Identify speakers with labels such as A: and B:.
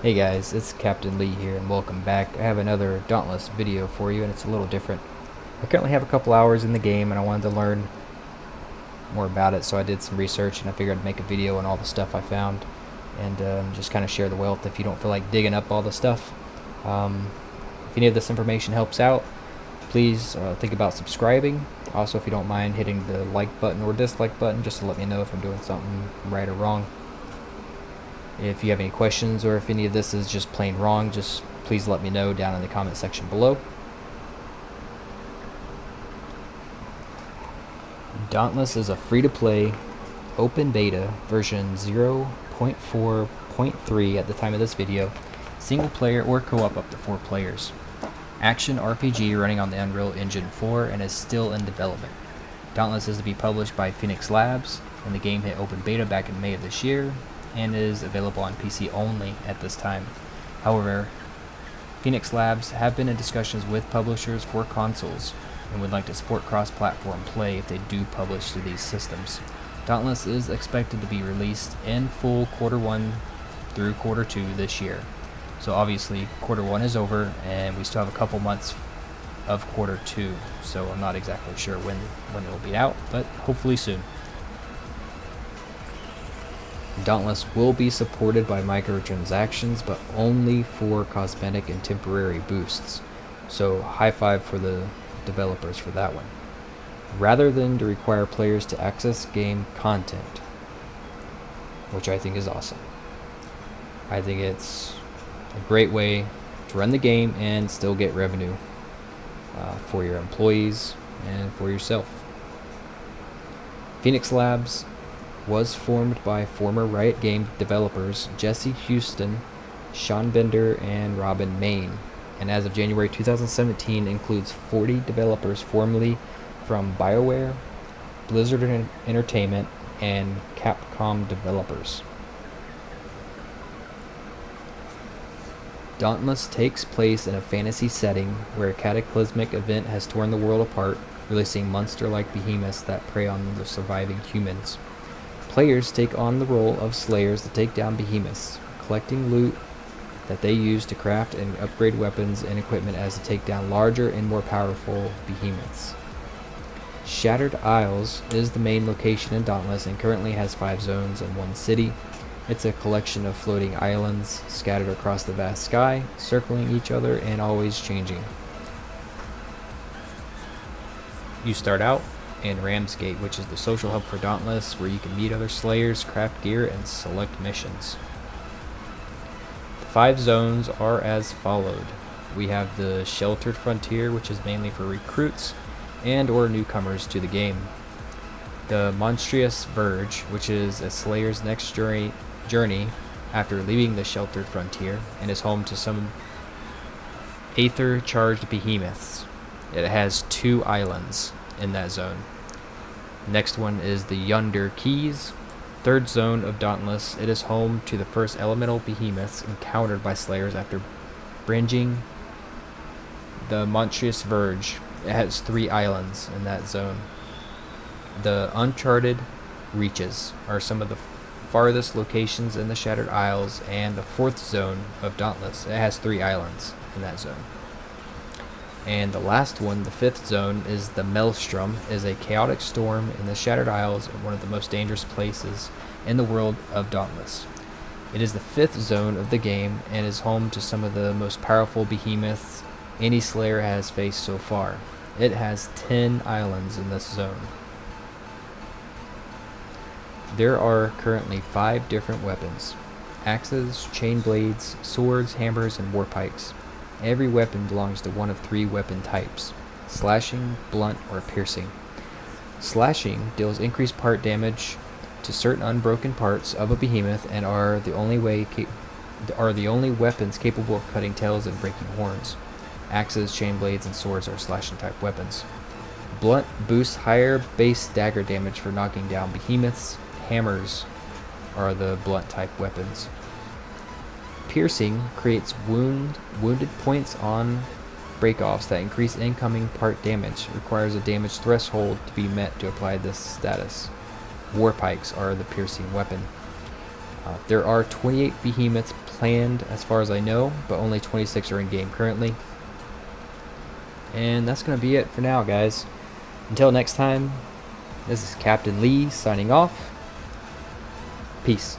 A: Hey guys, it's KaptainLee here and welcome back. I have another Dauntless video for you and it's a little different. I currently have a couple hours in the game and I wanted to learn more about it, so I did some research and I figured I'd make a video on all the stuff I found and just kind of share the wealth if you don't feel like digging up all the stuff. If any of this information helps out, please think about subscribing. Also, if you don't mind hitting the like button or dislike button just to let me know if I'm doing something right or wrong. If you have any questions or if any of this is just plain wrong, just please let me know down in the comment section below. Dauntless is a free-to-play open beta version 0.4.3 at the time of this video, single player or co-op up to 4 players. Action RPG running on the Unreal Engine 4 and is still in development. Dauntless is to be published by Phoenix Labs, and the game hit open beta back in May of this year and is available on PC only at this time. However, Phoenix Labs have been in discussions with publishers for consoles and would like to support cross-platform play if they do publish to these systems. Dauntless is expected to be released in full Q1 through Q2 this year. So obviously Q1 is over and we still have a couple months of Q2, so I'm not exactly sure when it will be out, but hopefully soon. Dauntless will be supported by microtransactions, but only for cosmetic and temporary boosts. So high five for the developers for that one. Rather than to require players to access game content, which I think is awesome. I think it's a great way to run the game and still get revenue for your employees and for yourself. Phoenix Labs was formed by former Riot Game developers Jesse Houston, Sean Bender, and Robin Main, and as of January 2017 includes 40 developers formerly from BioWare, Blizzard Entertainment, and Capcom developers. Dauntless takes place in a fantasy setting where a cataclysmic event has torn the world apart, releasing monster-like behemoths that prey on the surviving humans. Players take on the role of slayers to take down behemoths, collecting loot that they use to craft and upgrade weapons and equipment as to take down larger and more powerful behemoths. Shattered Isles is the main location in Dauntless and currently has 5 zones and 1 city. It's a collection of floating islands scattered across the vast sky, circling each other and always changing. You start out in Ramsgate, which is the social hub for Dauntless, where you can meet other slayers, craft gear, and select missions. The 5 zones are as followed. We have the Sheltered Frontier, which is mainly for recruits and or newcomers to the game. The Monstrous Verge, which is a slayer's next journey after leaving the Sheltered Frontier, and is home to some aether-charged behemoths. It has 2 islands in that zone. Next one is the Yonder Keys, 3rd zone of Dauntless. It is home to the first elemental behemoths encountered by slayers after bridging the Monstrous Verge. It has 3 islands in that zone. The Uncharted Reaches are some of the farthest locations in the Shattered Isles, and the 4th zone of Dauntless. It has 3 islands in that zone. And the last one, the 5th zone, is the Maelstrom, is a chaotic storm in the Shattered Isles and one of the most dangerous places in the world of Dauntless. It is the 5th zone of the game and is home to some of the most powerful behemoths any slayer has faced so far. It has 10 islands in this zone. There are currently 5 different weapons: axes, chain blades, swords, hammers, and war pikes. Every weapon belongs to one of 3 weapon types: slashing, blunt, or piercing. Slashing deals increased part damage to certain unbroken parts of a behemoth and are the only weapons capable of cutting tails and breaking horns. Axes, chain blades, and swords are slashing type weapons. Blunt boosts higher base dagger damage for knocking down behemoths. Hammers are the blunt type weapons. Piercing creates wounded points on breakoffs that increase incoming part damage. Requires a damage threshold to be met to apply this status. War pikes are the piercing weapon. There are 28 Behemoths planned as far as I know, but only 26 are in game currently. And that's going to be it for now, guys. Until next time, this is KaptainLee signing off. Peace.